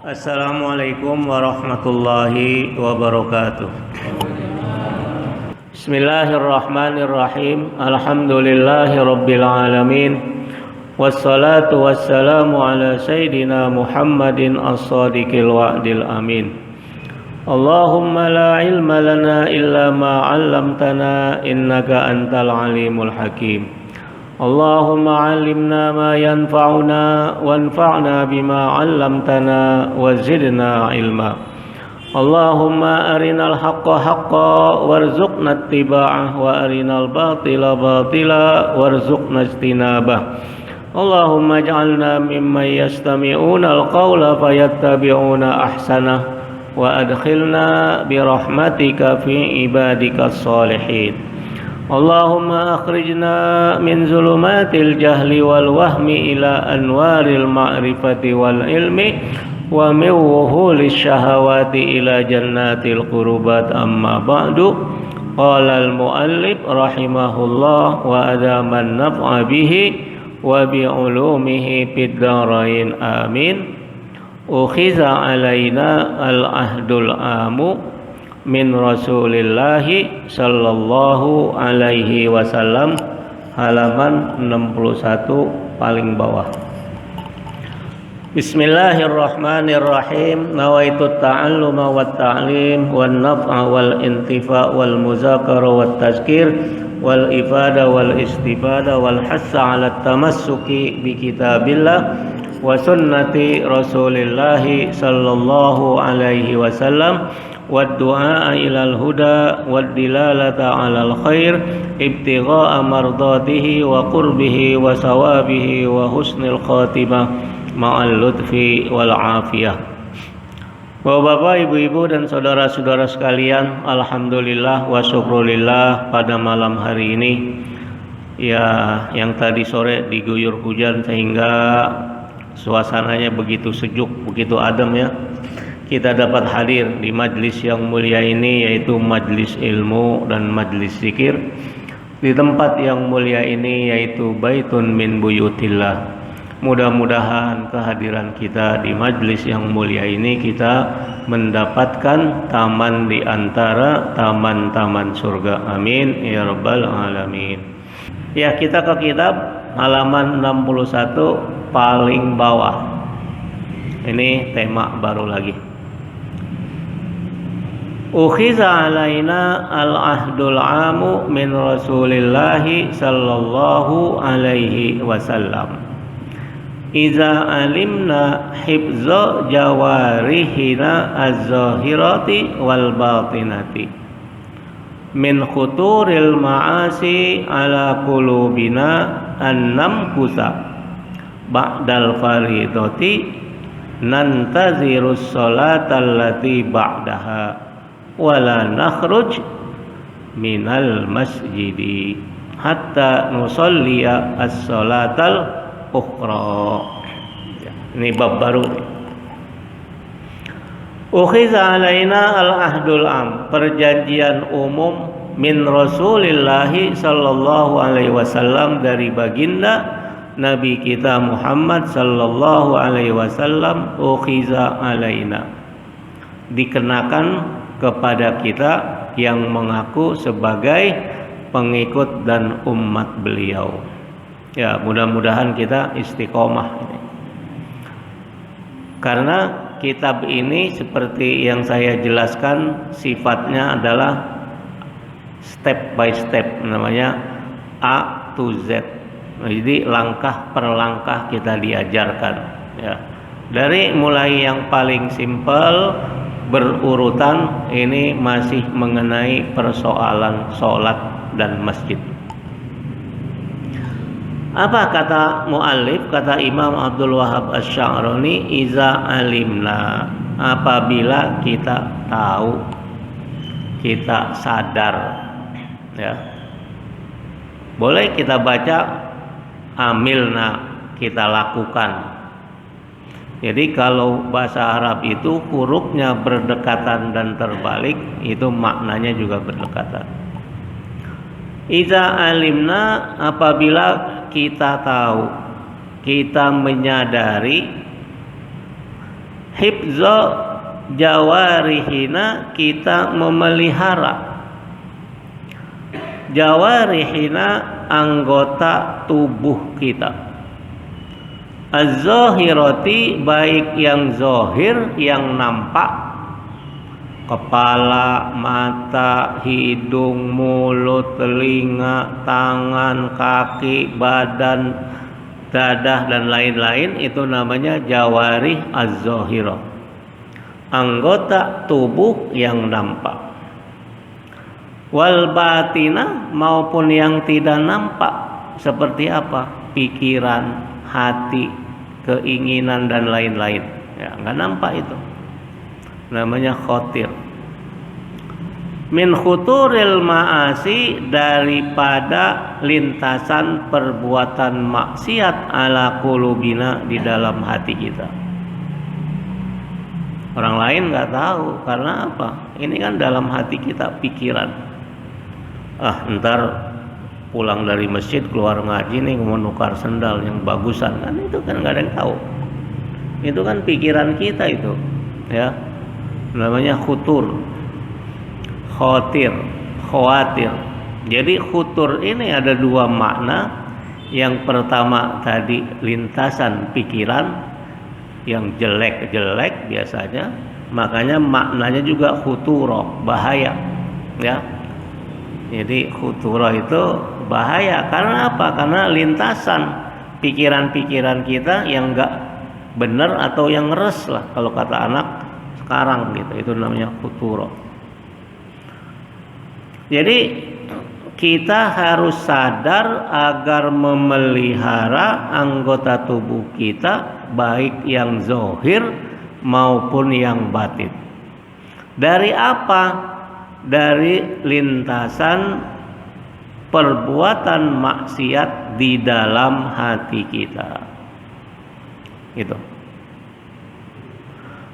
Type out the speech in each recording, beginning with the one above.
Assalamualaikum warahmatullahi wabarakatuh. Bismillahirrahmanirrahim. Alhamdulillahi rabbil alamin. Wassalatu wassalamu ala sayyidina Muhammadin as-sadiqil wa'dil amin. Allahumma la ilma lana illa ma 'allamtana innaka antal alimul hakim. Allahumma 'allimna ma yanfa'una wanfa'na bima 'allamtana wa zidna ilma. Allahumma arinal haqqa haqqa warzuqna ittiba'ah wa arinal batila batila warzuqna ijtinabah. Allahumma ij'alna mimman yastami'una al-qawla fayattabi'una ahsanah wa adkhilna birahmatika fi ibadikas salihin. Allahumma akhrijna min zulumatil jahli wal wahmi ila anwaril ma'rifati wal ilmi wa min wuhulis syahawati ila jannatil qurubat amma ba'du. Qala al muallif rahimahullah wa adaman naf'a bihi wa bi ulumihi fid dharain amin. Ukhiza alaina al ahdul amu min Rasulillahi sallallahu alaihi wasallam, halaman 61 paling bawah. Bismillahirrahmanirrahim. Nawaitu ta'alluma wat ta'lim wan naf'a wal intifa' wal muzakara wat tazkir wal ifada wal istifada wal hassa 'ala tamassuki bi kitabillah wa sunnati Rasulillahi sallallahu alaihi wasallam والدعاء إلى الهدى والدلالة على الخير ابتغاء مرضاته وقربه وثوابه وحسن الخاتمة مع اللطف والعافية. Bapak, ibu-ibu dan saudara-saudara sekalian, alhamdulillah wa syukrulillah, pada malam hari ini ya, yang tadi sore diguyur hujan sehingga suasananya begitu sejuk, begitu adem ya, kita dapat hadir di majlis yang mulia ini, yaitu majlis ilmu dan majlis zikir di tempat yang mulia ini, yaitu baitun min buyutillah. Mudah-mudahan kehadiran kita di majlis yang mulia ini kita mendapatkan taman di antara taman-taman surga. Amin ya rabbal alamin. Ya, kita ke kitab halaman 61 paling bawah. Ini tema baru lagi. Ukhiza alaina al-ahdul amu min Rasulillahi sallallahu alaihi wasallam. Iza alimna hifza jawarihina az-zahirati wal batinati min khuturil ma'asi ala qulubina an-namkusa ba'dal faridati nantazirus salatal lati ba'daha wala nakhruj minal masjidi hatta nusalliya as-salatal ukhra. Ini bab baru. Ukhiza alaina al-ahdul am, perjanjian umum min Rasulillahi sallallahu alaihi wasallam, dari baginda Nabi kita Muhammad sallallahu alaihi wasallam. Ukhiza alaina, dikenakan kepada kita yang mengaku sebagai pengikut dan umat beliau. Ya, mudah-mudahan kita istiqomah ini. Karena kitab ini seperti yang saya jelaskan, sifatnya adalah step by step, namanya A to Z. Jadi langkah per langkah kita diajarkan ya. Dari mulai yang paling simpel berurutan, ini masih mengenai persoalan sholat dan masjid. Apa kata muallif, kata Imam Abdul Wahab Asy-Sya'rani, iza alimna, apabila kita tahu, kita sadar ya. Boleh kita baca amilna, kita lakukan. Jadi kalau bahasa Arab itu hurufnya berdekatan dan terbalik, itu maknanya juga berdekatan. Iza alimna, apabila kita tahu, kita menyadari hifza jawarihina, kita memelihara jawarihina, anggota tubuh kita. Az-zahirati, baik yang zahir, yang nampak, kepala, mata, hidung, mulut, telinga, tangan, kaki, badan, dadah dan lain-lain, itu namanya jawarih az-zahirah, anggota tubuh yang nampak. Wal batina, maupun yang tidak nampak, seperti apa? Pikiran, hati, keinginan dan lain-lain, ya nggak nampak, itu namanya khotir. Min khuturil ma'asi, daripada lintasan perbuatan maksiat, ala qulubina, di dalam hati kita. Orang lain nggak tahu, karena apa? Ini kan dalam hati kita, pikiran. Ntar pulang dari masjid keluar ngaji nih, mau nukar sendal yang bagusan, kan itu kan nggak ada yang tahu. Itu kan pikiran kita itu, ya namanya khutur, khotir, khawatir. Jadi khutur ini ada dua makna. Yang pertama tadi lintasan pikiran yang jelek-jelek biasanya, makanya maknanya juga khuturo, bahaya, ya. Jadi khuturo itu bahaya, karena apa? Karena lintasan pikiran-pikiran kita yang enggak benar atau yang ngeres lah, kalau kata anak sekarang gitu, itu namanya khuturo. Jadi kita harus sadar agar memelihara anggota tubuh kita, baik yang zahir maupun yang batin. Dari apa? Dari lintasan perbuatan maksiat di dalam hati kita. Gitu.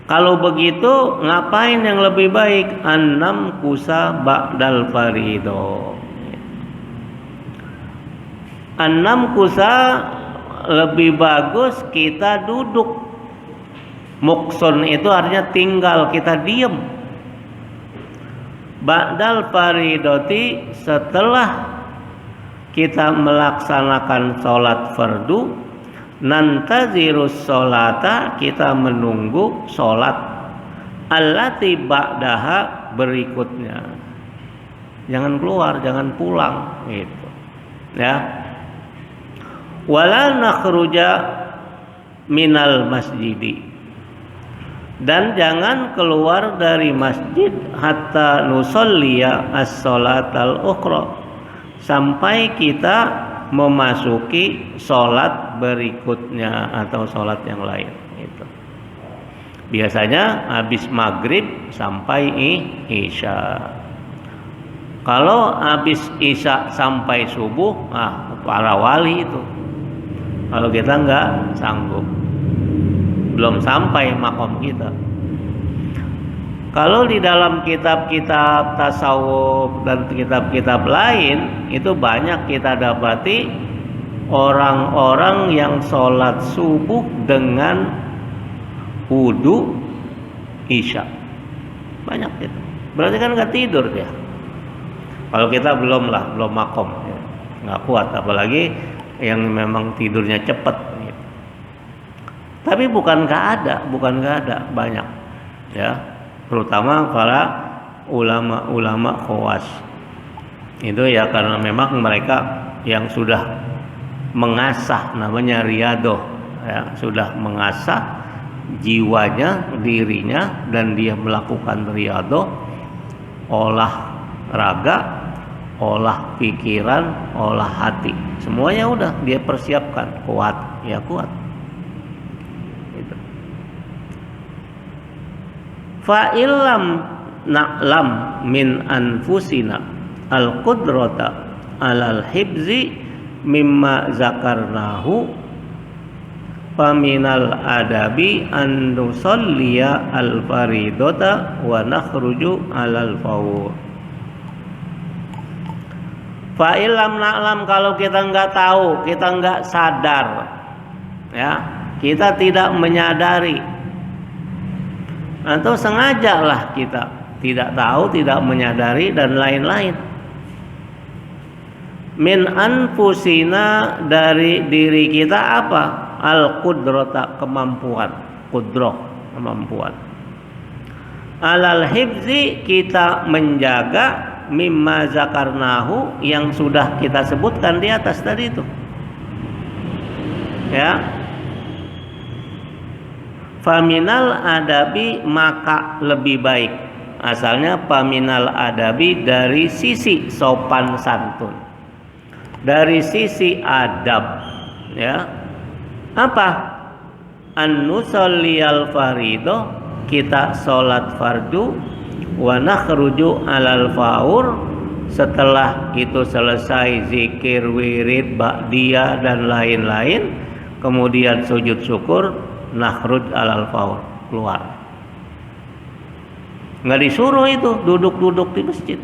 Kalau begitu, ngapain yang lebih baik? Annam kusa ba'dal farido. Annam kusa, lebih bagus kita duduk. Mukson itu artinya tinggal, kita diem. Ba'dal faridoti, setelah kita melaksanakan sholat fardu, nantazirus sholata, kita menunggu sholat allati ba'daha, berikutnya. Jangan keluar, jangan pulang, gitu, ya. Wala nakhruja minal masjidi, dan jangan keluar dari masjid hatta nusolliya as-sholatal ukhra, sampai kita memasuki sholat berikutnya atau sholat yang lain. Itu biasanya habis maghrib sampai isya. Kalau habis isya sampai subuh, para wali itu. Kalau kita nggak sanggup, belum sampai makom kita. Kalau di dalam kitab-kitab tasawuf dan kitab-kitab lain, itu banyak kita dapati orang-orang yang sholat subuh dengan wudu isya. Banyak itu. Berarti kan nggak tidur dia. Kalau kita belum makom, ya. Nggak kuat, apalagi yang memang tidurnya cepat. Gitu. Tapi bukan nggak ada, banyak, ya. Terutama para ulama-ulama khawas. Itu ya karena memang mereka yang sudah mengasah, namanya riyadoh, ya, sudah mengasah jiwanya, dirinya, dan dia melakukan riyadoh, olah raga, olah pikiran, olah hati, semuanya udah dia persiapkan. Kuat, ya kuat. Gitu. Fa illam na'lam min anfusina al-qudrata alal hibzi mimma zakarnahu faminal adabi an nusalliya al-faridota wa nakhruju alal fawr. Fa illam na'lam, kalau kita nggak tahu, kita nggak sadar, ya, kita tidak menyadari atau sengajalah kita tidak tahu, tidak menyadari dan lain-lain. Min anfusina, dari diri kita apa? Al qudrata, kemampuan, qudroh, kemampuan. Alal hifzi, kita menjaga mimma zakarnahu, yang sudah kita sebutkan di atas tadi itu. Ya. Faminal adabi, maka lebih baik. Asalnya faminal adabi, dari sisi sopan santun, dari sisi adab. Ya. Apa? An nusalliyal farido, kita sholat fardu, wa nakhruju alal faur, setelah itu selesai zikir, wirid, ba'diyah dan lain-lain, kemudian sujud syukur, nakhruj alal faur, keluar. Nggak disuruh itu duduk-duduk di masjid.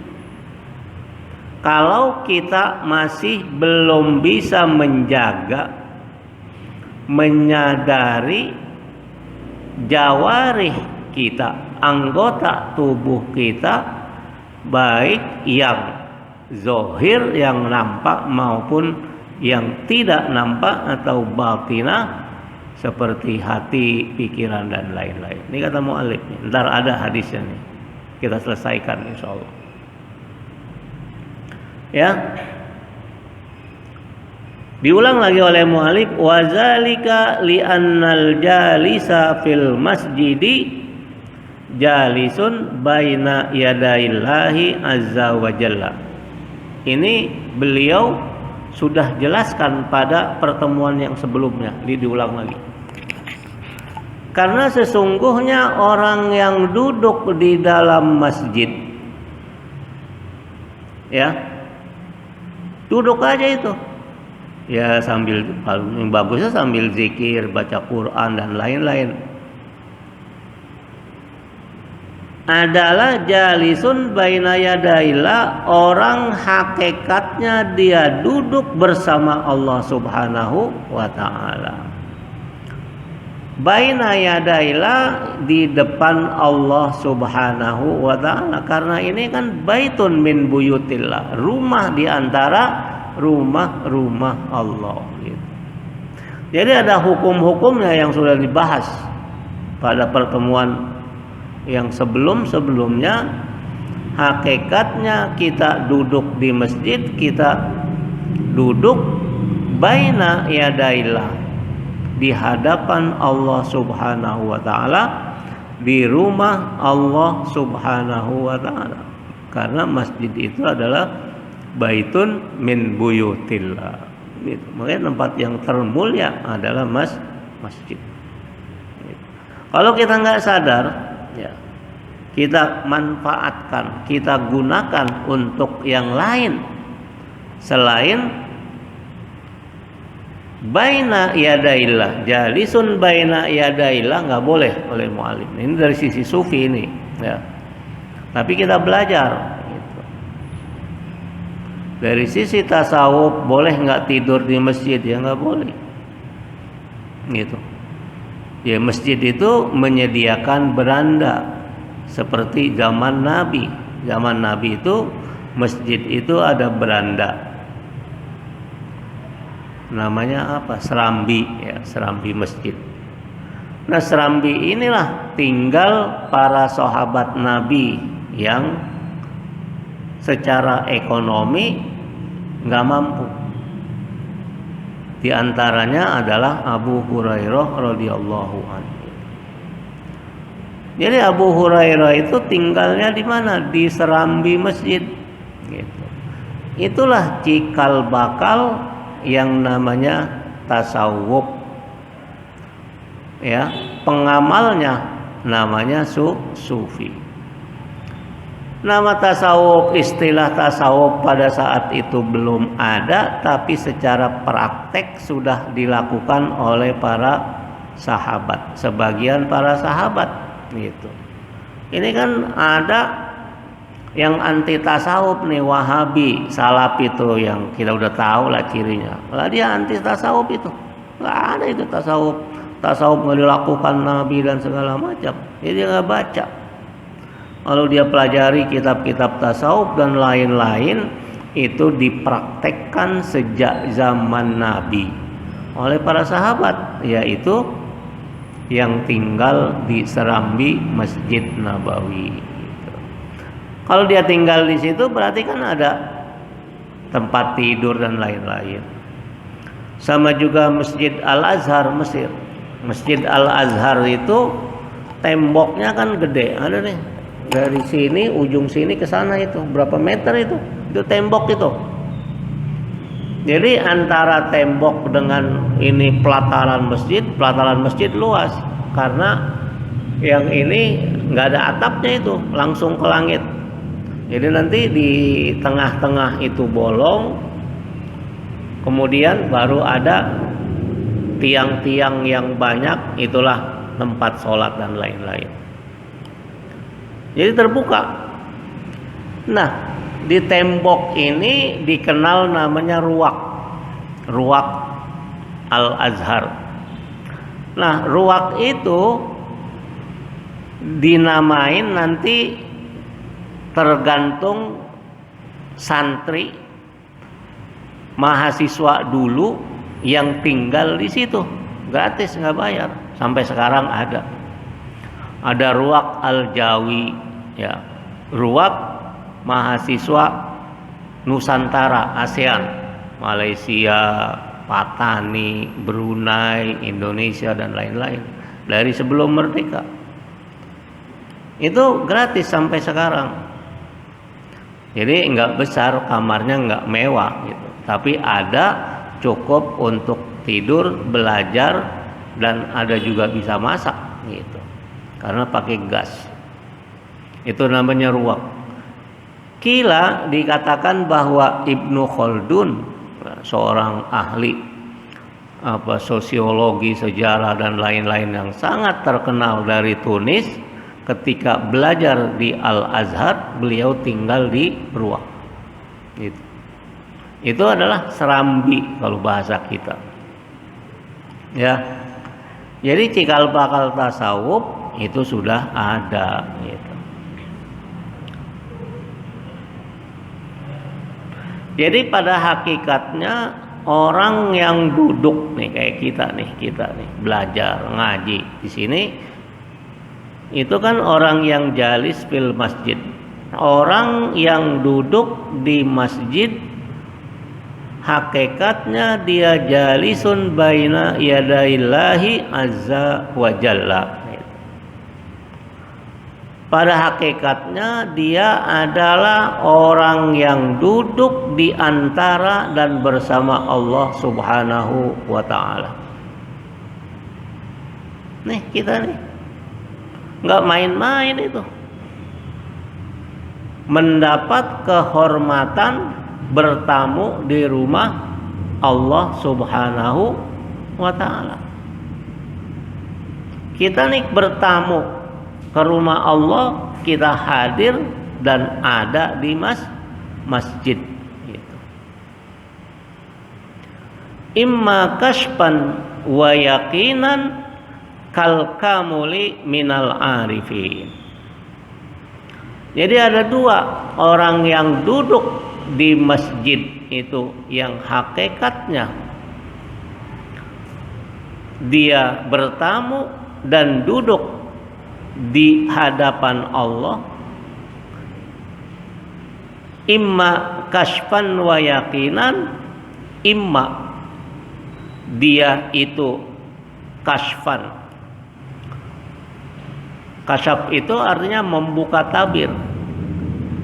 Kalau kita masih belum bisa menjaga, menyadari jawarih kita, anggota tubuh kita, baik yang zohir, yang nampak maupun yang tidak nampak, atau batinah seperti hati, pikiran dan lain-lain. Ini kata mu'alif, ntar ada hadisnya nih, kita selesaikan insyaallah. Ya, diulang lagi oleh mu'alif, wazalika li'annal jalisa fil masjidi jalisun baina yadaillahi azza wa jalla. Ini beliau sudah jelaskan pada pertemuan yang sebelumnya, diulang lagi. Karena sesungguhnya orang yang duduk di dalam masjid, ya, duduk aja itu, ya sambil, paling bagusnya sambil zikir, baca Quran dan lain-lain, adalah jalisun baina yadaillah, orang hakikatnya dia duduk bersama Allah Subhanahu wa ta'ala. Baina yadaillah, di depan Allah Subhanahu wa ta'ala. Karena ini kan baitun min buyutillah, rumah di antara rumah-rumah Allah gitu. Jadi ada hukum-hukumnya yang sudah dibahas pada pertemuan yang sebelum-sebelumnya. Hakikatnya kita duduk di masjid, kita duduk baina yadaillah, di hadapan Allah Subhanahu wa ta'ala, di rumah Allah Subhanahu wa ta'ala. Karena masjid itu adalah baitun min buyutillah gitu. Makanya tempat yang termulia adalah masjid gitu. Kalau kita nggak sadar, ya, kita manfaatkan, kita gunakan untuk yang lain selain baina yadaillah, jalisun baina yadaillah, nggak boleh oleh mu'allim. Ini dari sisi sufi ini, ya. Tapi kita belajar gitu. Dari sisi tasawuf, boleh nggak tidur di masjid? Ya nggak boleh gitu. Ya, masjid itu menyediakan beranda seperti zaman Nabi. Zaman Nabi itu masjid itu ada beranda, namanya apa? Serambi, ya, serambi masjid. Nah, serambi inilah tinggal para sahabat Nabi yang secara ekonomi nggak mampu. Di antaranya adalah Abu Hurairah radhiyallahu anhu. Jadi Abu Hurairah itu tinggalnya di mana? Di serambi masjid. Gitu. Itulah cikal bakal yang namanya tasawuf, ya, pengamalnya namanya sufi. Nama tasawuf, istilah tasawuf pada saat itu belum ada, tapi secara praktek sudah dilakukan oleh para sahabat, sebagian para sahabat gitu. Ini kan ada yang anti tasawuf nih, Wahabi, Salaf itu yang kita udah tahu lah cirinya. Lah dia anti tasawuf itu. Nggak ada itu tasawuf tasawuf nggak dilakukan Nabi dan segala macam. Jadi dia nggak baca. Kalau dia pelajari kitab-kitab tasawuf dan lain-lain, itu dipraktekkan sejak zaman Nabi oleh para sahabat, yaitu yang tinggal di serambi Masjid Nabawi. Kalau dia tinggal di situ berarti kan ada tempat tidur dan lain-lain. Sama juga Masjid Al-Azhar Mesir. Masjid Al-Azhar itu temboknya kan gede, ada nih. Dari sini ujung sini ke sana itu berapa meter itu? Itu tembok itu. Jadi antara tembok dengan ini pelataran masjid luas, karena yang ini nggak ada atapnya itu, langsung ke langit. Jadi nanti di tengah-tengah itu bolong, kemudian baru ada tiang-tiang yang banyak, itulah tempat sholat dan lain-lain. Jadi terbuka. Nah, di tembok ini dikenal namanya ruwak Al-Azhar. Nah, ruwak itu dinamain nanti tergantung santri mahasiswa dulu yang tinggal di situ, gratis, nggak bayar. Sampai sekarang ada ruwak Al-Jawi, ya, ruwak mahasiswa Nusantara ASEAN, Malaysia, Patani, Brunei, Indonesia dan lain-lain, dari sebelum merdeka. Itu gratis sampai sekarang. Jadi nggak besar kamarnya, nggak mewah gitu, tapi ada cukup untuk tidur, belajar, dan ada juga bisa masak gitu, karena pakai gas. Itu namanya ruwak. Kila dikatakan bahwa Ibnu Khaldun, seorang ahli sosiologi, sejarah dan lain-lain yang sangat terkenal dari Tunis, ketika belajar di Al-Azhar, beliau tinggal di ruwak. Itu adalah serambi kalau bahasa kita. Ya. Jadi cikal bakal tasawuf itu sudah ada gitu. Jadi pada hakikatnya orang yang duduk nih kayak kita nih belajar ngaji di sini, itu kan orang yang jalis fil masjid. Orang yang duduk di masjid hakikatnya dia jalisun baina yadaillahi azza wa jalla. Pada hakikatnya dia adalah orang yang duduk di antara dan bersama Allah Subhanahu wa ta'ala. Nih kita nih nggak main-main itu. Mendapat kehormatan bertamu di rumah Allah Subhanahu wa ta'ala. Kita nih bertamu ke rumah Allah, kita hadir dan ada di masjid gitu. Imma kashfan wa yaqinan kal kamuli minal arifin. Jadi ada dua, orang yang duduk di masjid itu yang hakikatnya dia bertamu dan duduk di hadapan Allah, imma kashfan wa yaqinan, imma dia itu kashfan. Kasyaf itu artinya membuka tabir.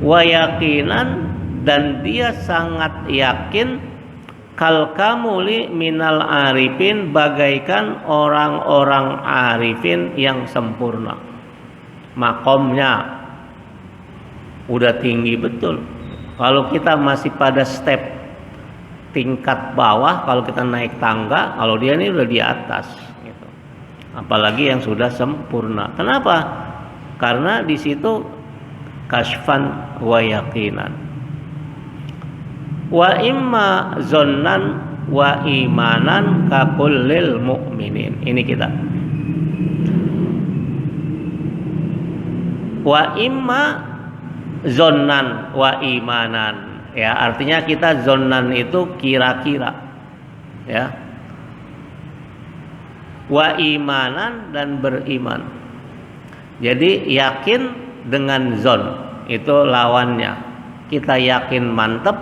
Wa yaqinan, dan dia sangat yakin, kal kamuli minal arifin, bagaikan orang-orang arifin yang sempurna. Makomnya udah tinggi betul. Kalau kita masih pada step tingkat bawah, kalau kita naik tangga, kalau dia ini udah di atas gitu. Apalagi yang sudah sempurna. Kenapa? Karena di situ kasfan wa yaqinan. Wa imma zonnan wa imanan ka kullil mu'minin. Ini kita. Wa imma zonnan wa imanan. Ya, artinya kita zonnan itu kira-kira. Ya. Wa imanan dan beriman. Jadi yakin dengan zon itu lawannya. Kita yakin mantep.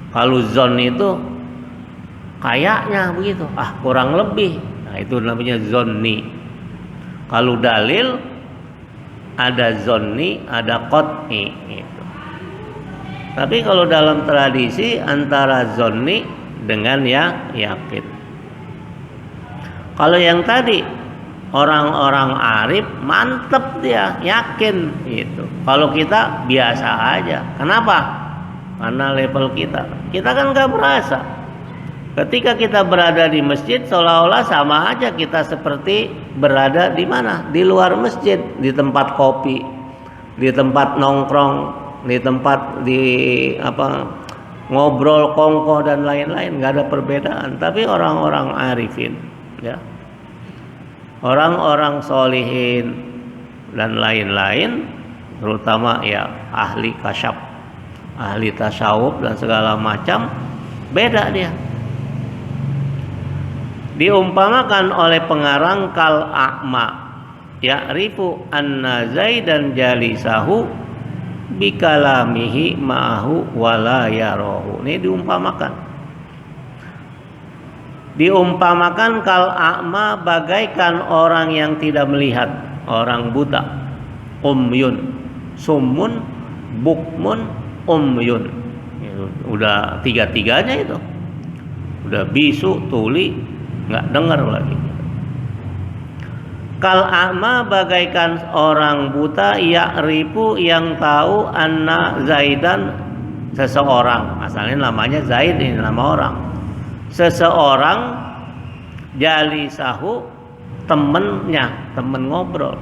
Kalau zon itu kayaknya begitu, kurang lebih. Nah, itu namanya zonni. Kalau dalil ada zonni, ada qot'i gitu. Tapi kalau dalam tradisi antara zonni dengan yang yakin. Kalau yang tadi orang-orang arif mantep dia, yakin gitu. Kalau kita biasa aja. Kenapa? Karena level kita kan nggak berasa. Ketika kita berada di masjid, seolah-olah sama aja kita seperti berada di mana? Di luar masjid, di tempat kopi, di tempat nongkrong, di tempat ngobrol kongko dan lain-lain, nggak ada perbedaan. Tapi orang-orang arifin, ya, orang-orang solihin dan lain-lain, terutama ya ahli kasyaf, ahli tasawuf dan segala macam, beda dia. Diumpamakan oleh pengarang kal a'ma, ya'rifu anna Zaidan jalisahu bikalamihi ma'ahu wala yarahu. Ini diumpamakan kal a'ma bagaikan orang yang tidak melihat, orang buta, umyun, summun, bukmun, umyun. Udah tiga-tiganya itu. Udah bisu, tuli, nggak dengar lagi. Kal a'ma bagaikan orang buta, ya'rifu yang tahu anna Zaidan seseorang, asalnya namanya Zaid, ini nama orang, seseorang jalisahu temennya, temen ngobrol,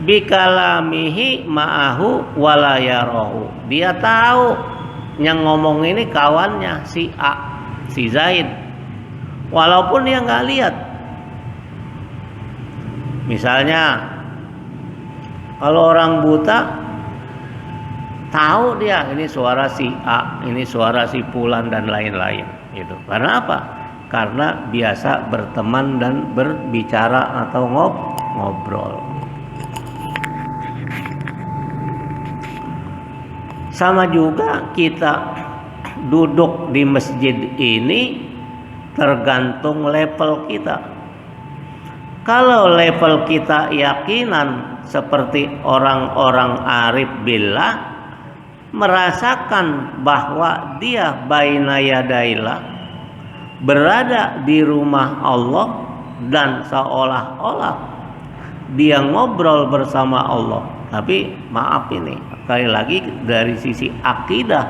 bikalamihi ma'ahu wala yarahu, dia tahu yang ngomong ini kawannya si A, si Zaid, walaupun dia nggak lihat. Misalnya kalau orang buta tahu dia ini suara si A, ini suara si Fulan dan lain-lain itu. Karena apa? Karena biasa berteman dan berbicara atau ngobrol. Sama juga kita duduk di masjid ini tergantung level kita. Kalau level kita yakinan seperti orang-orang arif billah, merasakan bahwa dia baina yadaillah, berada di rumah Allah dan seolah-olah dia ngobrol bersama Allah. Tapi maaf ini, sekali lagi dari sisi akidah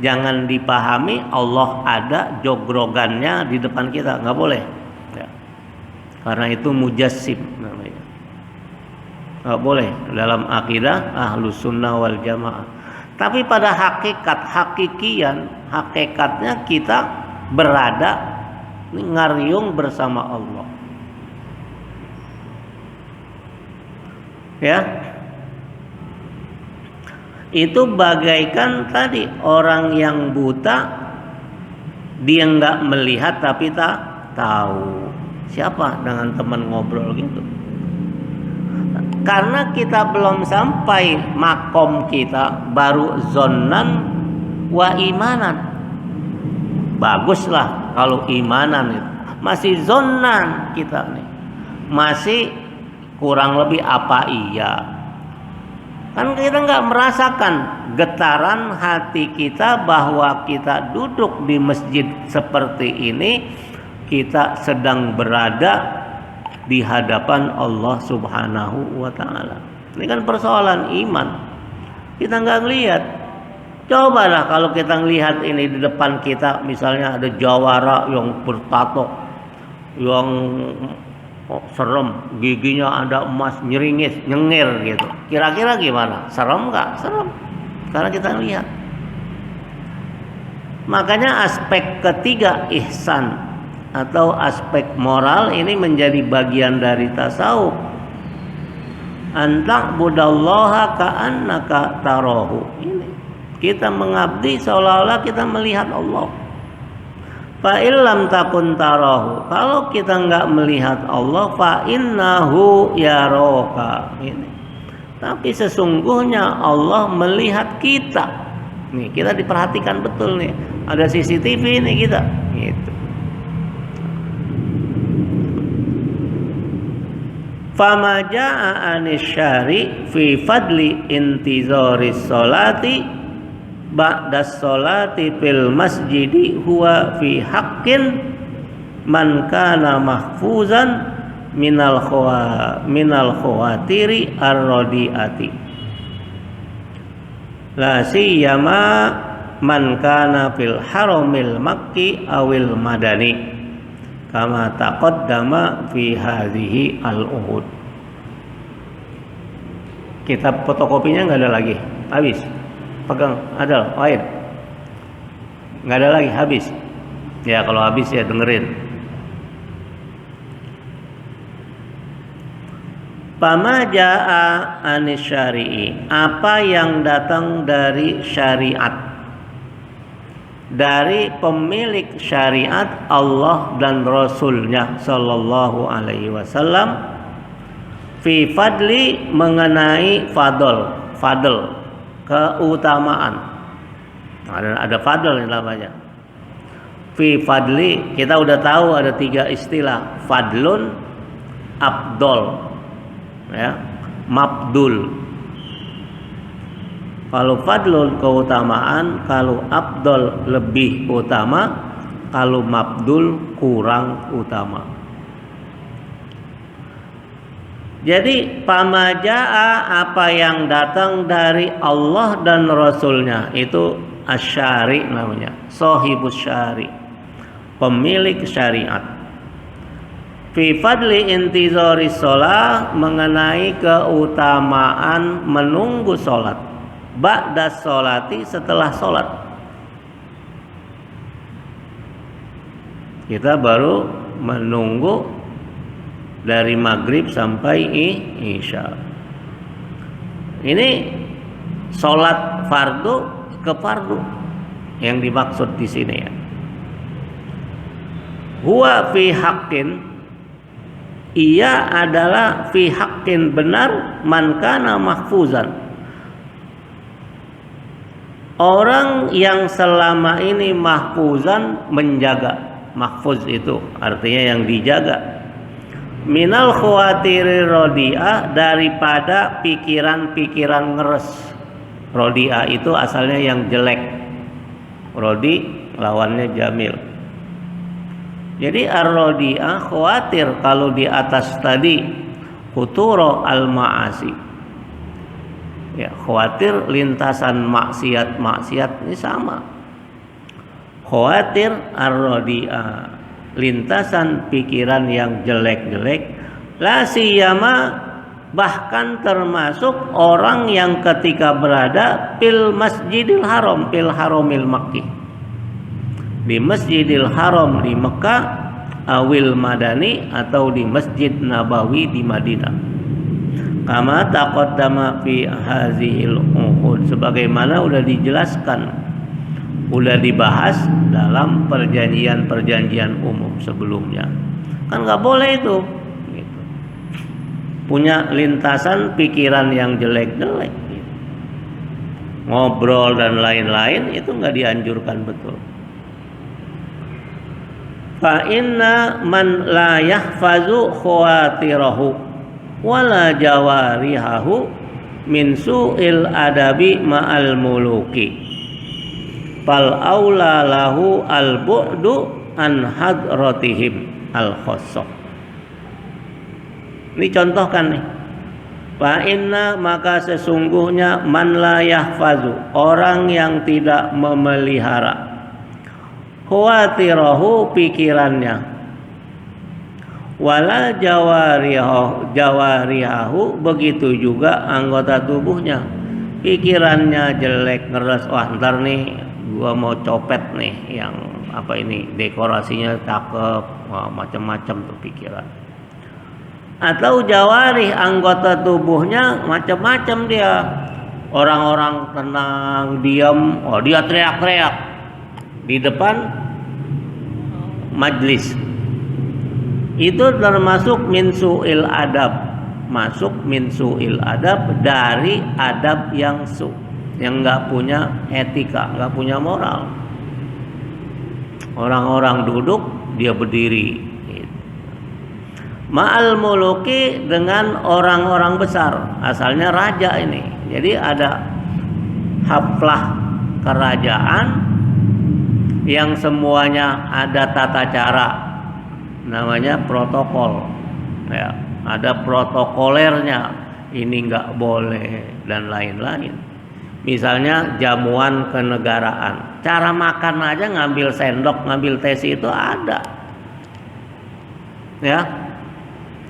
jangan dipahami Allah ada jogrogannya di depan kita, nggak boleh ya. Karena itu mujassim namanya, nggak boleh dalam akidah ahlus sunnah wal jamaah. Tapi pada hakikatnya kita berada ngariung bersama Allah ya. Itu bagaikan tadi orang yang buta, dia nggak melihat tapi tak tahu siapa dengan teman ngobrol gitu. Karena kita belum sampai makom kita, baru zonnan wa imanan. Baguslah kalau imanan itu. Masih zonnan kita nih, masih kurang lebih apa iya. Kan kita nggak merasakan getaran hati kita bahwa kita duduk di masjid seperti ini, kita sedang berada di hadapan Allah Subhanahu wa ta'ala. Ini kan persoalan iman. Kita nggak ngelihat. Cobalah kalau kita ngelihat ini di depan kita, misalnya ada jawara yang bertato, yang serem, giginya ada emas, nyeringis, nyengir gitu. Kira-kira gimana? Serem nggak? Serem. karena kita lihat. Makanya aspek ketiga ihsan atau aspek moral ini menjadi bagian dari tasawuf. Anta'budallaha ka'annaka tarahu. Ini kita mengabdi seolah-olah kita melihat Allah. Fa illam takun tarahu. Kalau kita enggak melihat Allah, fa innahu yaraka. Ini. Tapi sesungguhnya Allah melihat kita. Nih, kita diperhatikan betul nih. Ada CCTV nih kita. Gitu. Fama jaa anis syari fi fadli intizaris sholati ba'da sholati fil masjidi huwa fi haqqin man kana mahfuzan minal khawatiri ar-radiati la siyama man kana fil haramil makki awil madani kama taqaddama fi hadhihi al-uhud. Kitab fotokopinya nggak ada lagi, habis. Pegang, ada lain. Nggak ada lagi, habis. Ya kalau habis ya dengerin. Pama jaa anis syari'i, apa yang datang dari syariat, dari pemilik syariat Allah dan Rasulnya Sallallahu Alaihi Wasallam, fi fadli mengenai fadl keutamaan. Ada fadl yang namanya. Fi fadli kita udah tahu ada 3 istilah, fadlun, abdol, ya, mabdul. Kalau fadlul keutamaan, kalau abdol lebih utama, kalau mabdul kurang utama. Jadi pamajaa apa yang datang dari Allah dan Rasulnya itu asyari namanya, sahibus syari, pemilik syariat. Fi fadli intizari sholat mengenai keutamaan menunggu sholat. Ba'da sholati setelah sholat. Kita baru menunggu dari maghrib sampai isya. Ini sholat fardu ke fardu yang dimaksud di sini ya. Huwa fi haqqin, ia adalah fi haqqin benar, man kana mahfuzan, orang yang selama ini mahfuzan, menjaga. Mahfuz itu artinya yang dijaga. Minal khawatiri rodi'ah, daripada pikiran-pikiran ngeres. Rodi'ah itu asalnya yang jelek. Rodi lawannya jamil. Jadi ar-rodi'ah khawatir, kalau di atas tadi khuturo al-ma'asi, ya, khawatir lintasan maksiat ini sama. Khawatir ar-radi'ah, lintasan pikiran yang jelek-jelek. La siyama, bahkan termasuk orang yang ketika berada fil masjidil haram, fil haramil makki, di masjidil haram di Mekah, awil madani, atau di masjid Nabawi di Madinah. Kama taqaddama fi hazihil uhud, sebagaimana udah dijelaskan, udah dibahas dalam perjanjian umum sebelumnya. Kan nggak boleh itu gitu. Punya lintasan pikiran yang jelek-jelek gitu. Ngobrol dan lain-lain itu nggak dianjurkan betul. Fa inna man la yahfazu khawatirahu wala jawarihahu min su'il adabi ma'al muluki fal aula lahu al bu'du an hadratihim al khosoh. Ini contohkan nih. Fa inna, maka sesungguhnya, man la yahfazu, orang yang tidak memelihara, khawatirahu pikirannya, wala jawarihahu, begitu juga anggota tubuhnya. pikirannya jelek, ngeres, wah ntar nih gua mau copet nih yang apa ini dekorasinya cakep, wah macam-macam tuh pikiran. Atau jawarih, anggota tubuhnya macam-macam dia. Orang-orang tenang, diam, oh dia teriak-teriak di depan majlis. Itu termasuk min su'il adab, masuk min su'il adab, dari adab yang yang nggak punya etika, nggak punya moral. Orang-orang duduk, dia berdiri. Ma'al muluki, dengan orang-orang besar, asalnya raja ini. Jadi ada haflah kerajaan yang semuanya ada tata cara, namanya protokol. Ya, ada protokolernya. Ini nggak boleh dan lain-lain. Misalnya jamuan kenegaraan, cara makan aja ngambil sendok, ngambil tesi itu ada. Ya,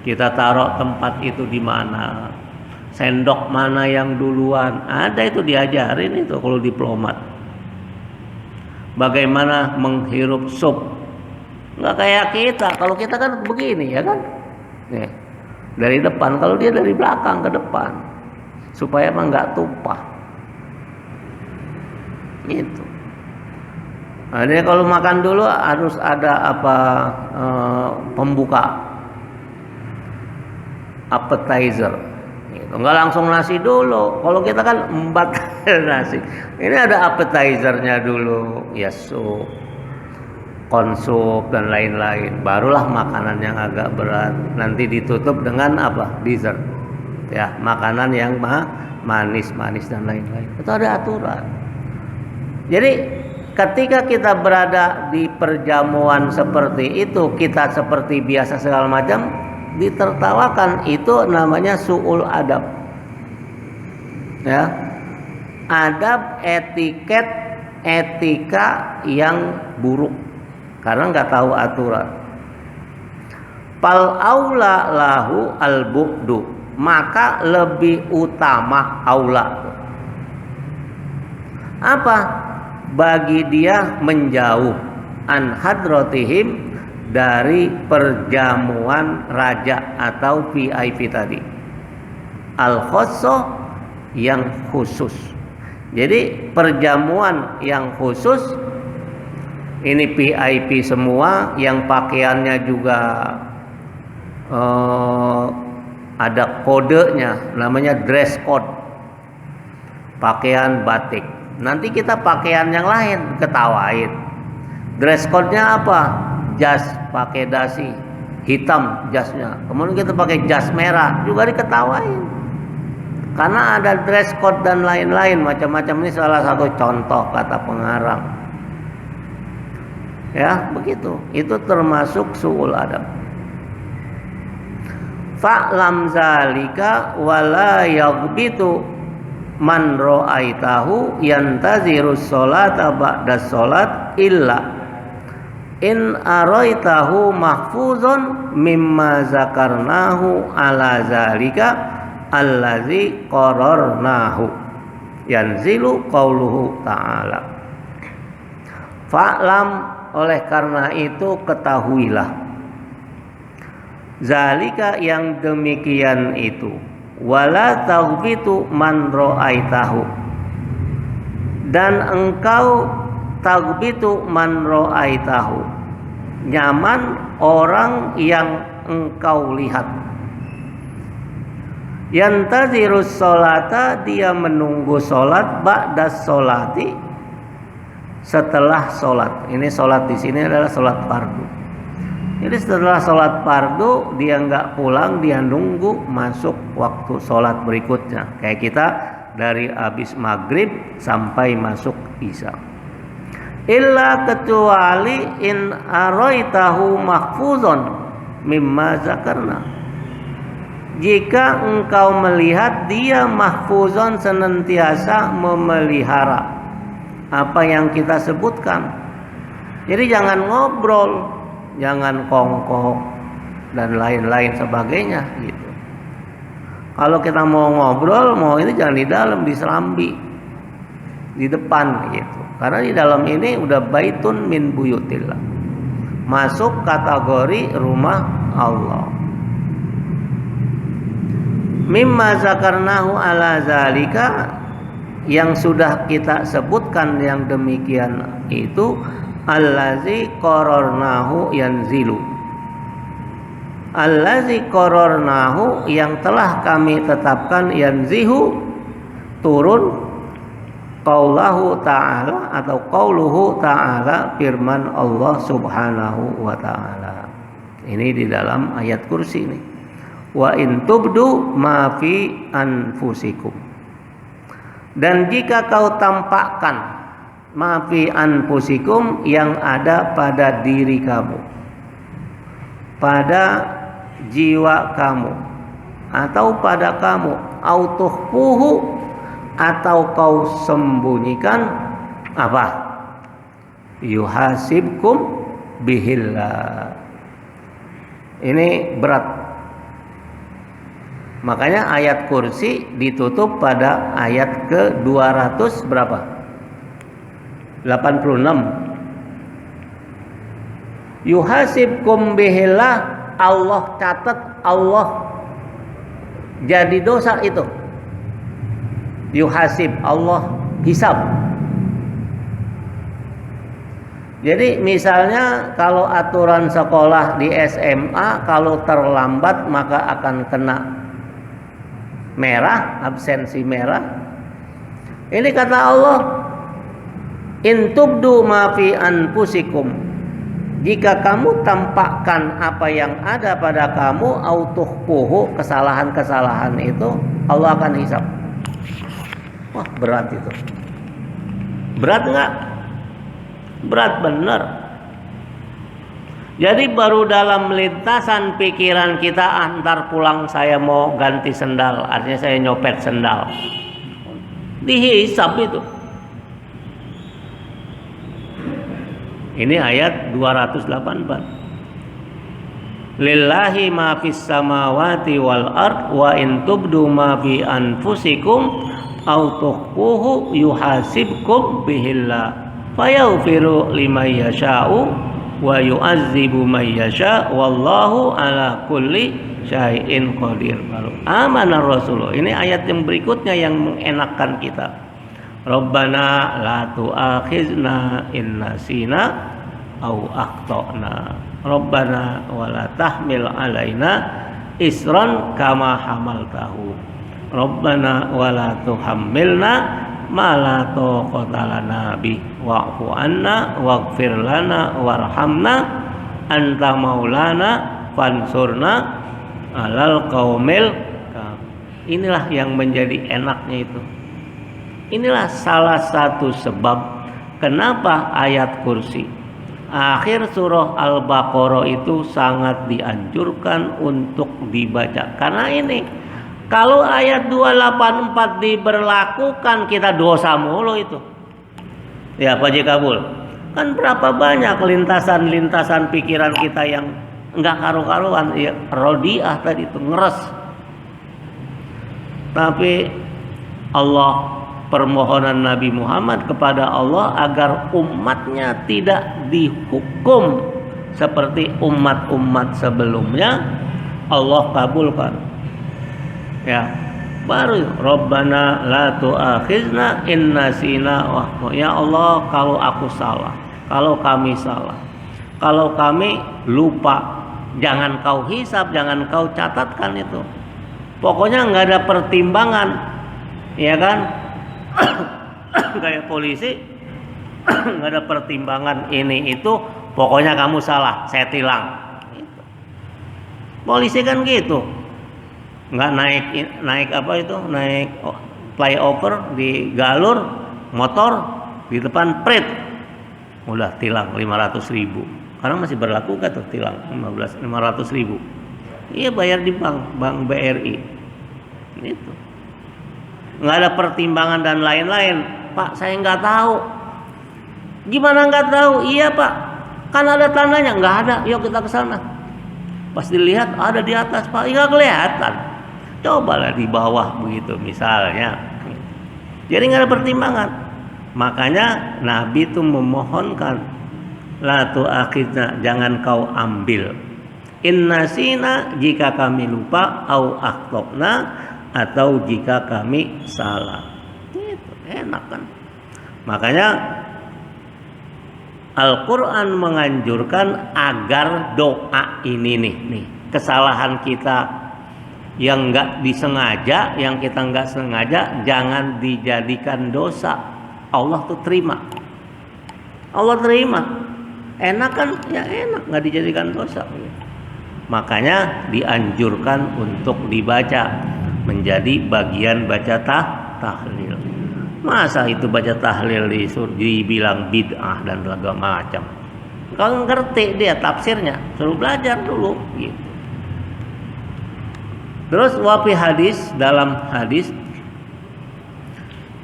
kita taruh tempat itu di mana, sendok mana yang duluan, ada itu diajarin itu kalau diplomat. Bagaimana menghirup sup, nggak kayak kita. Kalau kita kan begini ya kan, nih dari depan, kalau dia dari belakang ke depan, supaya emang nggak tumpah. Itu. Nah, dia kalau makan dulu harus ada apa pembuka, appetizer. Gitu. Nggak langsung nasi dulu. Kalau kita kan embat nasi. Ini ada appetizernya dulu, ya sup, konsup dan lain-lain. Barulah makanan yang agak berat. Nanti ditutup dengan apa? Dessert. Ya, makanan yang manis-manis dan lain-lain. Itu ada aturan. Jadi ketika kita berada di perjamuan seperti itu, kita seperti biasa segala macam, ditertawakan, itu namanya su'ul adab. Ya, adab, etiket, etika yang buruk karena nggak tahu aturan. Pal aula lahu al bu'du, maka lebih utama aula. Apa? Bagi dia menjauh an hadratihim, dari perjamuan raja atau VIP tadi, al-khosso, yang khusus. Jadi perjamuan yang khusus ini VIP semua, yang pakaiannya juga ada kodenya, namanya dress code, pakaian batik. Nanti kita pakaian yang lain ketawain. Dress code-nya apa? Jas, pakai dasi hitam jasnya. Kemudian kita pakai jas merah, juga diketawain. Karena ada dress code dan lain-lain macam-macam. Ini salah satu contoh kata pengarang. Ya, begitu. Itu termasuk su'ul adab. Fa'lam zalika wala yaghbitu man ra'aitahu yantazirus sholata ba'da sholat illa in araitahu mahfuzun mimma zakarnahu ala zalika allazi qararnahu, yanzilu qauluhu ta'ala. Fa'lam, oleh karena itu ketahuilah, zalika, yang demikian itu, wala taghbitu man ra'aitahu, dan engkau taghbitu man ra'aitahu, nyaman orang yang engkau lihat. Yantazirus sholata, dia menunggu sholat, ba'da sholati, setelah sholat. Ini sholat di sini adalah sholat fardu. Jadi setelah sholat fardu dia nggak pulang, dia nunggu masuk waktu sholat berikutnya. Kayak kita dari habis maghrib sampai masuk isya. Illa, kecuali in araitahu mahfuzon mimma zakarna, jika engkau melihat dia mahfuzon, senantiasa memelihara apa yang kita sebutkan. Jadi jangan ngobrol, jangan kongkong dan lain-lain sebagainya gitu. Kalau kita mau ngobrol, mau ini jangan di dalam, di serambi, di depan gitu. Karena di dalam ini udah baitun min buyutillah, masuk kategori rumah Allah. Mimma zakarnahu ala zalika, yang sudah kita sebutkan yang demikian itu, allazi qararnahu yanzilu, allazi qararnahu, yang telah kami tetapkan, yanzihu, turun, qaulahu ta'ala atau qauluhu ta'ala, firman Allah subhanahu wa ta'ala. Ini di dalam ayat kursi ini. Wa in tubdu ma fi anfusikum, dan jika kau tampakkan ma fi anfusikum, yang ada pada diri kamu, pada jiwa kamu, atau pada kamu, au tukhfuhu, atau kau sembunyikan, apa? Yuhasibkum bihillah. Ini berat. Makanya ayat kursi ditutup pada ayat ke 200 berapa? 86. Yuhasibkum bihillah, Allah catat, Allah jadi dosa itu. Yuhasib, Allah hisab. Jadi misalnya kalau aturan sekolah di SMA, kalau terlambat maka akan kena merah, absensi merah. Ini kata Allah, in tubdu ma fi anfusikum, jika kamu tampakkan apa yang ada pada kamu, au tukhfuhu, kesalahan-kesalahan itu, Allah akan hisab. Wah, berat itu. Berat enggak? Berat bener. Jadi baru dalam lintasan pikiran kita, antar pulang saya mau ganti sendal, artinya saya nyopet sendal, dihisab itu. Ini ayat 284. Lillahi ma fis samawati wal ard wa in tubdu ma fi anfusikum aw tukhfuhu yuhasibkum bihillah fayaghfiru liman yasha'u wa yu'adzibu may yasha wallahu ala kulli syai'in qadir. Amanar rasul. Ini ayat yang berikutnya yang mengenakkan kita. Rabbana la tu'akhizna in nasina aw akhtana. Rabbana wa la tahmil alaina isran kama hamaltahu. Rabbana wa la tuhammilna ma la taqata lana bi wa'fu anna waghfir lana warhamna anta maulana fansurna alal qaumil. Inilah yang menjadi enaknya itu. Inilah salah satu sebab kenapa ayat kursi akhir surah Al-Baqarah itu sangat dianjurkan untuk dibaca. Karena ini, kalau ayat 284 diberlakukan, kita dosa mulu itu. Ya Pak Haji Kabul, kan berapa banyak lintasan-lintasan pikiran kita yang enggak karu-karuan. Ya, rodiah tadi itu ngeres. Tapi Allah, permohonan Nabi Muhammad kepada Allah agar umatnya tidak dihukum seperti umat-umat sebelumnya, Allah kabulkan. Ya, baru Rabbana la tu'akhizna in nasina wa ya Allah, kalau aku salah, kalau kami salah, kalau kami lupa, jangan kau hisab, jangan kau catatkan itu. Pokoknya nggak ada pertimbangan, ya kan? Kayak polisi, nggak ada pertimbangan ini itu, pokoknya kamu salah, saya tilang. Polisi kan gitu. Nggak naik apa itu, naik flyover di galur motor di depan prit, udah tilang 500.000. Karena masih berlaku kan tuh tilang 500.000. Iya, bayar di bank BRI. Itu nggak ada pertimbangan dan lain-lain. Pak, saya nggak tahu. Gimana nggak tahu? Iya Pak, kan ada tandanya. Nggak ada, yuk kita ke sana. Pas dilihat ada di atas Pak, nggak kelihatan. Cobalah di bawah begitu misalnya. Jadi nggak ada pertimbangan. Makanya Nabi itu memohonkan, la tu'akhidna, jangan kau ambil. Innasina, jika kami lupa, au akhtokna, atau jika kami salah. Itu enak kan. Makanya Al-Quran menganjurkan agar doa ini nih kesalahan kita yang nggak disengaja, yang kita nggak sengaja, jangan dijadikan dosa. Allah tuh terima. Allah terima. Enak kan? Ya enak, nggak dijadikan dosa. Makanya dianjurkan untuk dibaca menjadi bagian baca tahlil. Masa itu baca tahlil dibilang bid'ah dan segala macam. Kalau ngerti dia tafsirnya, suruh belajar dulu gitu. Terus wafi hadis, dalam hadis,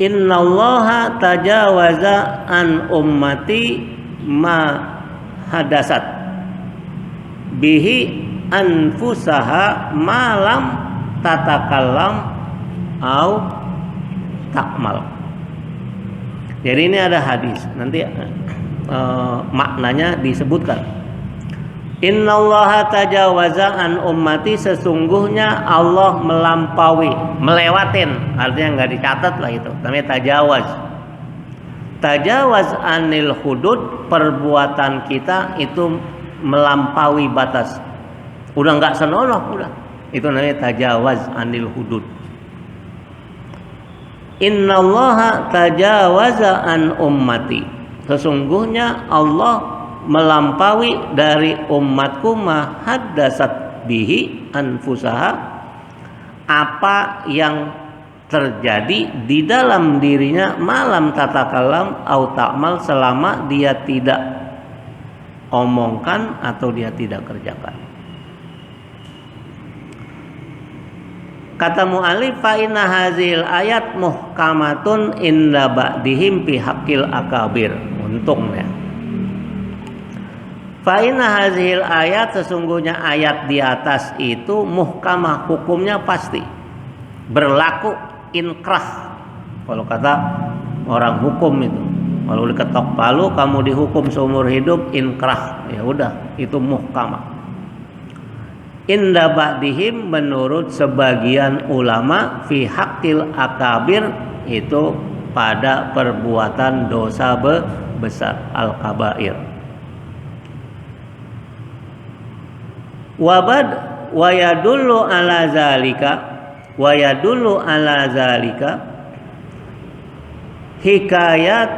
innallaha tajawaza an ummati ma hadasat bihi anfusaha malam tatakallam au takmal. Jadi ini ada hadis, nanti maknanya disebutkan. Innallaha tajawaza an ummati, sesungguhnya Allah melampaui, melewatin, artinya nggak dicatat lah itu. Namanya tajawaz. Tajawaz anil hudud, perbuatan kita itu melampaui batas. Udah nggak senonoh, udah. Itu namanya tajawaz anil hudud. Innallaha tajawaza an ummati, sesungguhnya Allah melampaui dari umatku ma haddasat bihi anfusaha, apa yang terjadi di dalam dirinya, malam tatakalam au ta'mal, selama dia tidak omongkan atau dia tidak kerjakan. Kata mu'alif, fa inna hazil ayat muhkamatun inda ba'dihim fi haqqil akabir. Untungnya. Fa inna hazil ayat, sesungguhnya ayat di atas itu muhkamah, hukumnya pasti berlaku inkrah. Kalau kata orang hukum itu, kalau diketok palu kamu dihukum seumur hidup, inkrah. Ya udah, itu muhkamah. Inda ba'dihim, menurut sebagian ulama, fi haqqil akabir, itu pada perbuatan dosa besar, al-kabair. Wabad wa yadullu ala zalika hikayat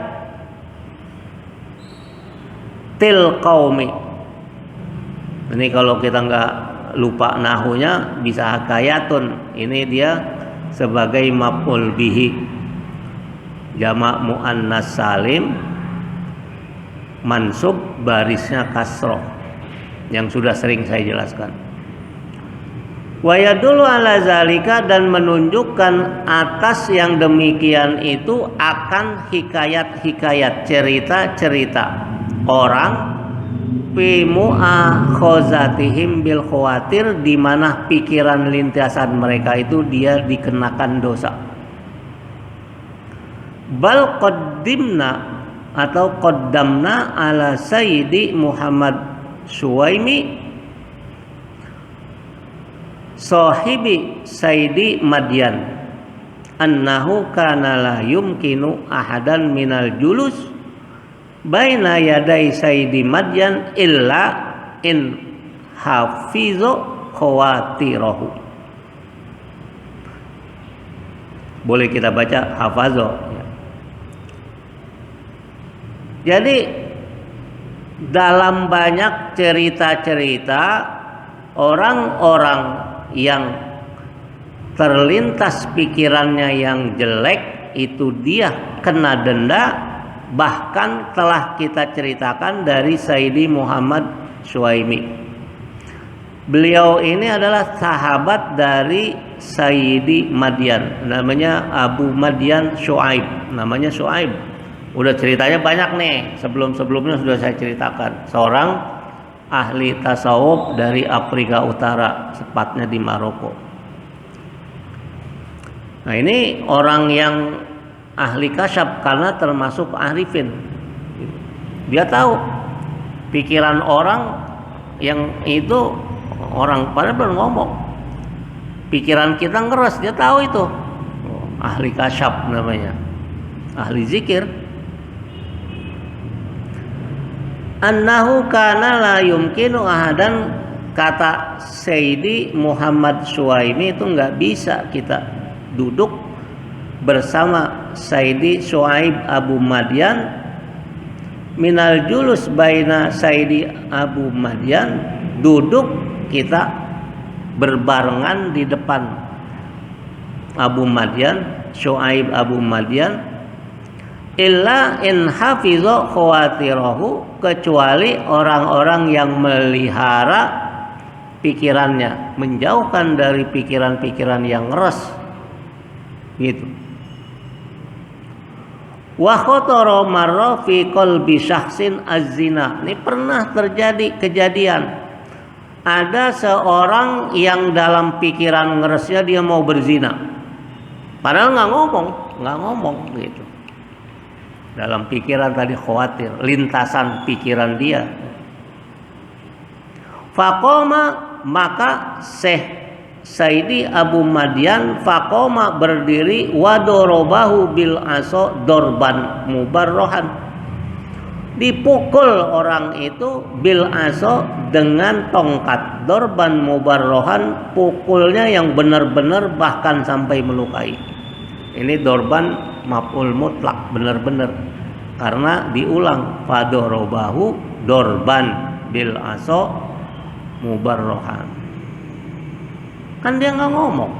til qaumi. Ini kalau kita nggak lupa nahunya bisa hakayatun. Ini dia sebagai maf'ul bihi, jamak muannas salim, mansub, barisnya kasroh, yang sudah sering saya jelaskan. Wa yadullu ala zalika, dan menunjukkan atas yang demikian itu akan hikayat-hikayat, cerita-cerita orang fi mu'akhazatihim bil khawatir, di mana pikiran lintasan mereka itu dia dikenakan dosa. Bal qaddimna atau qaddamna ala sayyidi Muhammad Suwaimi sahibi sayyidi Madyan annahu kana la yumkinu ahadan minal julus baina yaday sayyidi Madyan illa in hafizu khawatirahu. Boleh kita baca hafazo. Jadi dalam banyak cerita-cerita orang-orang yang terlintas pikirannya yang jelek itu dia kena denda. Bahkan telah kita ceritakan dari Sayyidi Muhammad Suwaimi. Beliau ini adalah sahabat dari Sayyidi Madyan, namanya Abu Madyan Shu'aib, namanya Shu'aib. Udah ceritanya banyak nih, sebelum-sebelumnya sudah saya ceritakan. Seorang ahli tasawuf dari Afrika Utara, tepatnya di Maroko. Nah ini orang yang ahli kasyaf karena termasuk arifin. Dia tahu pikiran orang yang itu orang pada belum ngomong. Pikiran kita ngeres, dia tahu itu. Ahli kasyaf namanya. Ahli zikir. Annahu kana la yumkinu ahadan, kata Sayyidi Muhammad Suhaimi itu nggak bisa kita duduk bersama Sayyidi Shu'aib Abu Madian minal julus baina Sayyidi Abu Madian, duduk kita berbarengan di depan Abu Madian, Shu'aib Abu Madian, illa in hafiza khawatirahu, kecuali orang-orang yang melihara pikirannya, menjauhkan dari pikiran-pikiran yang ngeres gitu. Wa khatara marra fi qalbi syakhsin az-zina. Ini pernah terjadi kejadian, ada seorang yang dalam pikiran ngeresnya dia mau berzina, padahal nggak ngomong gitu. Dalam pikiran tadi khawatir, lintasan pikiran dia. Faqoma, maka Syekh Sayyidi Abu Madian faqoma berdiri, wadorobahu bil aso dorban mubarrohan, dipukul orang itu bil aso dengan tongkat, dorban mubarrohan, pukulnya yang benar-benar bahkan sampai melukai. Ini dorban maf'ul mutlak, benar-benar, karena diulang, fadorobahu dorban bil aso mubarrohan. Kan dia nggak ngomong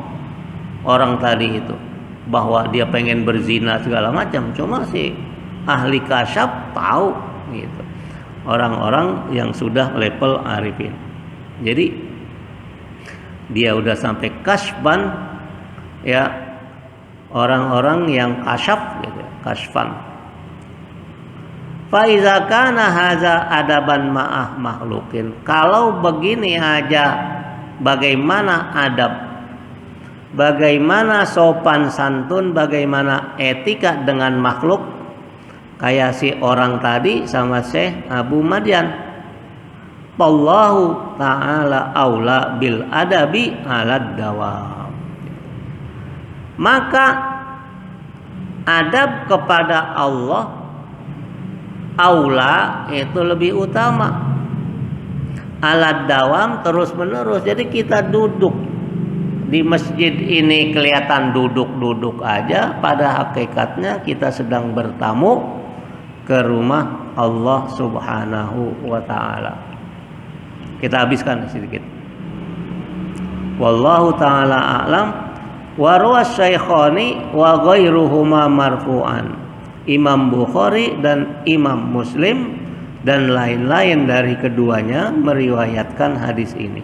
orang tadi itu bahwa dia pengen berzina segala macam, cuma si ahli kasyaf tahu gitu, orang-orang yang sudah level arifin. Jadi dia udah sampai kasyfan, ya, orang-orang yang kasyaf gitu, kasyfan. Fa iza kana haza adaban ma'ah makhlukin, kalau begini aja bagaimana adab, bagaimana sopan santun, bagaimana etika dengan makhluk, kayak si orang tadi sama Syekh Abu Madian. Wallahu ta'ala aula bil adabi alad dawam. Maka adab kepada Allah aula itu lebih utama, alat dawam, terus menerus. Jadi kita duduk di masjid ini kelihatan duduk-duduk aja, pada hakikatnya kita sedang bertamu ke rumah Allah Subhanahu wa ta'ala. Kita habiskan sedikit. Wallahu ta'ala a'lam. Wa ruwas syaikhani wa ghairuhuma marfu'an. Imam Bukhari dan Imam Muslim dan lain-lain dari keduanya meriwayatkan hadis ini.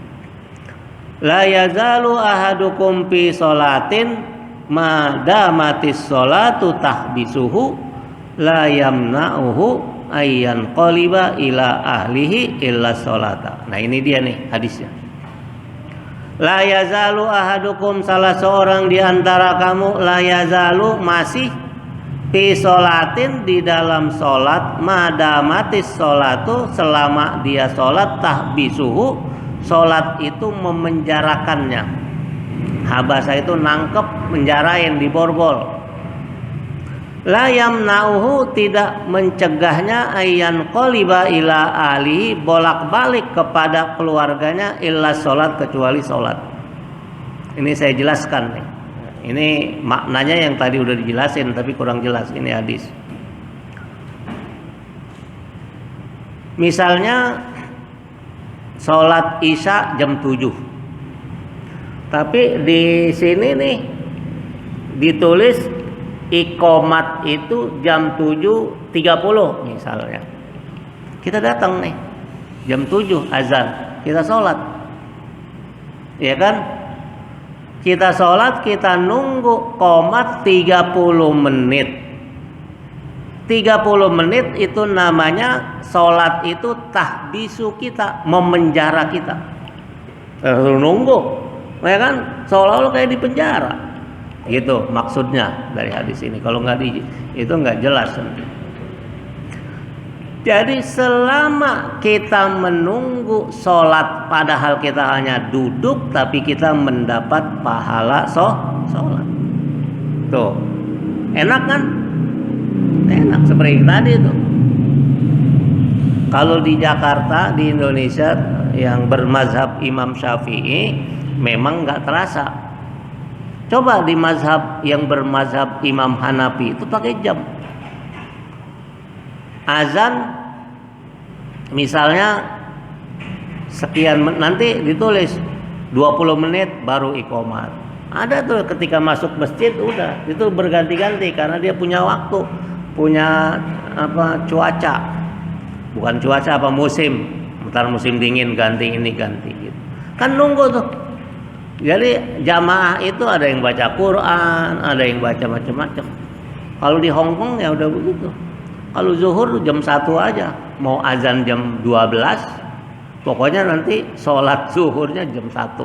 La yazalu ahadukum fi sholatin ma damatis sholatu tahbisuhu la yamna'uhu ayyan qaliba ila ahlihi illa sholata. Nah ini dia nih hadisnya. La yazalu ahadukum, salah seorang di antara kamu, la yazalu masih fi sholatin di dalam sholat, madamatis sholatu selama dia sholat, tahbisuhu sholat itu memenjarakannya. Habasa itu nangkep, menjarain, diborgol. La yamna'uhu, tidak mencegahnya, ayyan qaliba ila ahlihi, bolak-balik kepada keluarganya, illa sholat, kecuali sholat. Ini saya jelaskan nih. Ini maknanya yang tadi udah dijelasin tapi kurang jelas, ini hadis. Misalnya sholat isya jam 7, tapi di sini nih ditulis iqomat itu jam 7.30 misalnya. Kita datang nih jam 7 azan, kita sholat, ya kan? Kita sholat, kita nunggu qomat 30 menit. 30 menit itu namanya sholat itu tahbisu kita, memenjara kita. Nunggu, ya kan? Seolah-olah kayak di penjara. Gitu maksudnya dari hadis ini. Kalau nggak itu nggak jelas. Jadi selama kita menunggu sholat, padahal kita hanya duduk, tapi kita mendapat pahala sholat. Tuh, enak kan? Enak seperti tadi tuh. Kalau di Jakarta, di Indonesia yang bermazhab Imam Syafi'i, memang nggak terasa. Coba di mazhab yang bermazhab Imam Hanafi itu pakai jam. Azan misalnya sekian nanti ditulis 20 menit baru iqomat. Ada tuh ketika masuk masjid udah itu berganti-ganti karena dia punya waktu, punya cuaca. Bukan cuaca musim. Bentar musim dingin ganti ini ganti gitu. Kan nunggu tuh. Jadi jamaah itu ada yang baca Quran, ada yang baca macam-macam. Kalau di Hong Kong ya udah begitu. Kalau zuhur jam 1 aja, mau azan jam 12, pokoknya nanti sholat zuhurnya jam 1.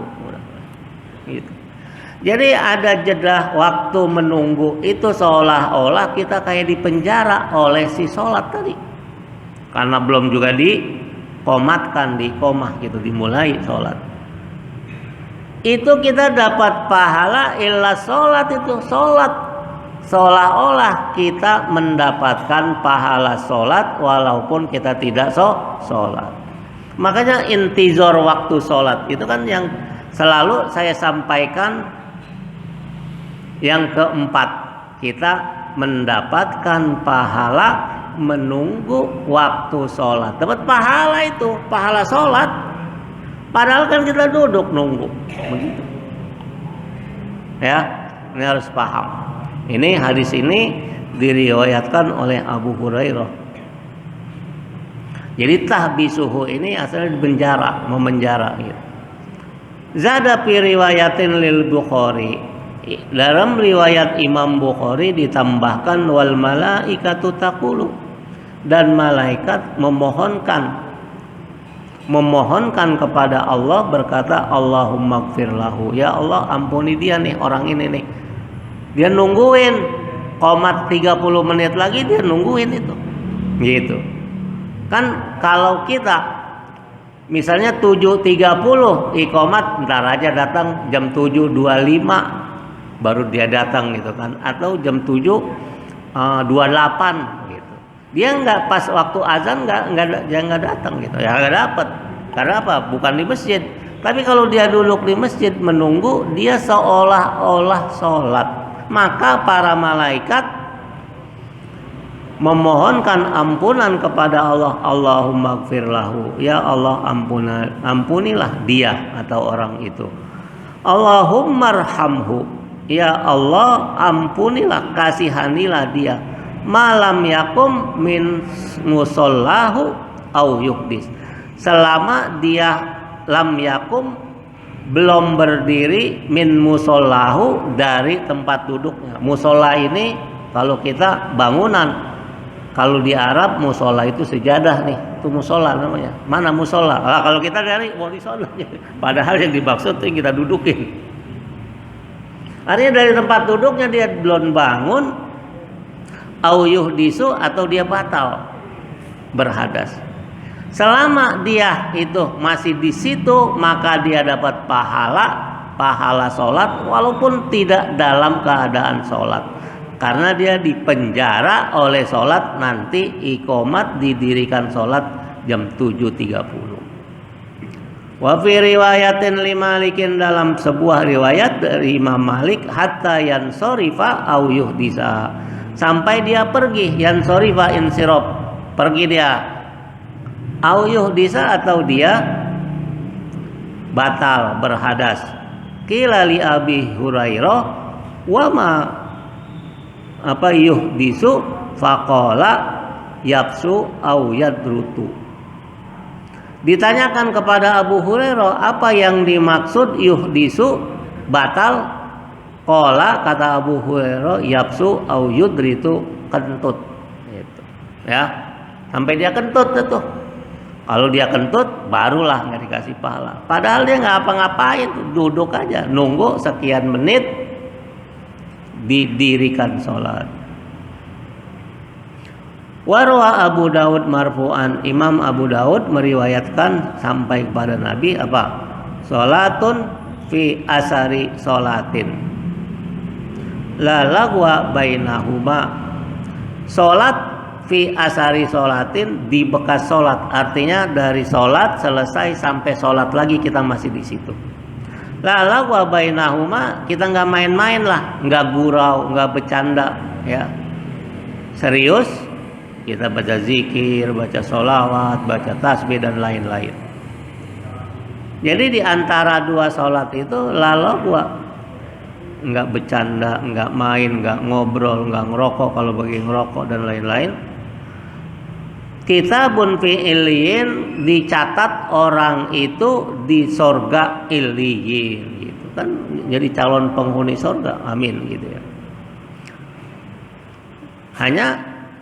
Gitu. Jadi ada jeda waktu menunggu itu seolah-olah kita kayak dipenjara oleh si sholat tadi. Karena belum juga dikomatkan, dikomah gitu, dimulai sholat. Itu kita dapat pahala illa sholat itu, sholat. Seolah-olah kita mendapatkan pahala sholat walaupun kita tidak sholat. Makanya intizor waktu sholat itu kan yang selalu saya sampaikan. Yang keempat, kita mendapatkan pahala menunggu waktu sholat. Dapat pahala itu, pahala sholat. Padahal kan kita duduk nunggu. Begitu. Ya, ini harus paham. Ini hadis ini diriwayatkan oleh Abu Hurairah. Jadi tahbisuhu ini asalnya dipenjara, memenjara gitu. Zada fi riwayatin lil Bukhari. Dalam riwayat Imam Bukhari ditambahkan wal malaikatu taqulu, dan malaikat memohonkan kepada Allah berkata Allahumma gfir lahu, ya Allah ampuni dia nih, orang ini nih. Dia nungguin qomat 30 menit lagi, dia nungguin itu. Gitu. Kan kalau kita misalnya 7.30 iqomat, ntar aja datang jam 7.25 baru dia datang gitu kan, atau jam 7.28 gitu. Dia nggak pas waktu azan nggak datang gitu. Ya nggak dapat. Karena apa? Bukan di masjid. Tapi kalau dia duduk di masjid menunggu, dia seolah-olah sholat. Maka para malaikat memohonkan ampunan kepada Allah. Allahumma gfir lahu, ya Allah ampunilah dia atau orang itu. Allahumma arhamhu, ya Allah ampunilah, kasihanilah dia. Malam yakum min musollahu au yuhdis, selama dia lam yakum belum berdiri min musollahu dari tempat duduknya. Musola ini kalau kita bangunan, kalau di Arab musola itu sejadah nih, itu musola namanya. Mana musola? Nah, kalau kita dari wali sono, padahal yang dimaksud itu yang kita dudukin. Artinya dari tempat duduknya dia belum bangun, au yuhdisu atau dia batal berhadas. Selama dia itu masih di situ, maka dia dapat pahala sholat walaupun tidak dalam keadaan sholat. Karena dia dipenjara oleh sholat, nanti iqomat didirikan sholat jam 7.30. Wa fi riwayatin li Malikin, dalam sebuah riwayat dari Imam Malik, hatta yansorifa au yuhdisa, sampai dia pergi, yansorifa insirop, pergi dia, au yuhdisa atau dia batal berhadas. Qila li Abi Hurairah wa ma yuhdisu faqala yapsu au yadrutu. Ditanyakan kepada Abu Hurairah apa yang dimaksud yuhdisu batal. Qala, kata Abu Hurairah, yapsu au yudritu, kentut gitu. Ya, sampai dia kentut itu. Kalau dia kentut barulah nggak dikasih pahala. Padahal dia nggak apa-ngapain, duduk aja nunggu sekian menit. didirikan sholat. Warwa Abu Daud marfu'an, Imam Abu Daud meriwayatkan sampai kepada Nabi apa? Sholatun fi asari sholatin la lagwa bainahuma. Sholat fi asari sholatin, di bekas sholat, artinya dari sholat selesai sampai sholat lagi kita masih di situ. La lagwa bainahuma, kita nggak main-main lah, nggak gurau, nggak bercanda, ya serius. Kita baca zikir, baca sholawat, baca tasbih dan lain-lain. Jadi di antara dua sholat itu lalu gua nggak bercanda, nggak main, nggak ngobrol, nggak ngerokok kalau bagi ngerokok dan lain-lain. Kitabun fi illiyin, dicatat orang itu di sorga illiyin, gitu kan, jadi calon penghuni sorga, amin gitu ya. Hanya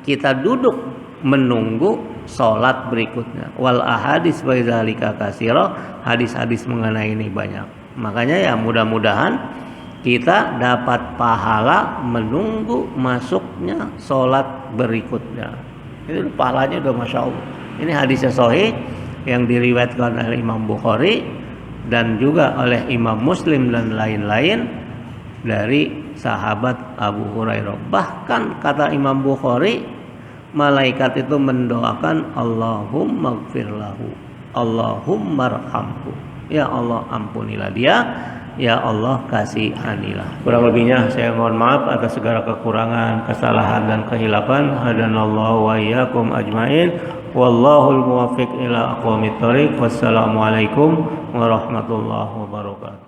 kita duduk menunggu sholat berikutnya. Wal ahadis wa dzalika katsira, hadis-hadis mengenai ini banyak. Makanya ya mudah-mudahan kita dapat pahala menunggu masuknya sholat berikutnya. Itu pahalanya udah masya Allah. Ini hadisnya sahih yang diriwayatkan oleh Imam Bukhari dan juga oleh Imam Muslim dan lain-lain dari sahabat Abu Hurairah. Bahkan kata Imam Bukhari, malaikat itu mendoakan Allahumma gfir lahu, Allahumma arhamhu, ya Allah ampunilah dia, ya Allah kasihanilah. Kurang lebihnya saya mohon maaf atas segala kekurangan, kesalahan dan kehilafan. Hadanallahu wa iyyakum ajmain. Wallahul muwaffiq ila aqwamit thoriq. Wassalamualaikum warahmatullahi wabarakatuh.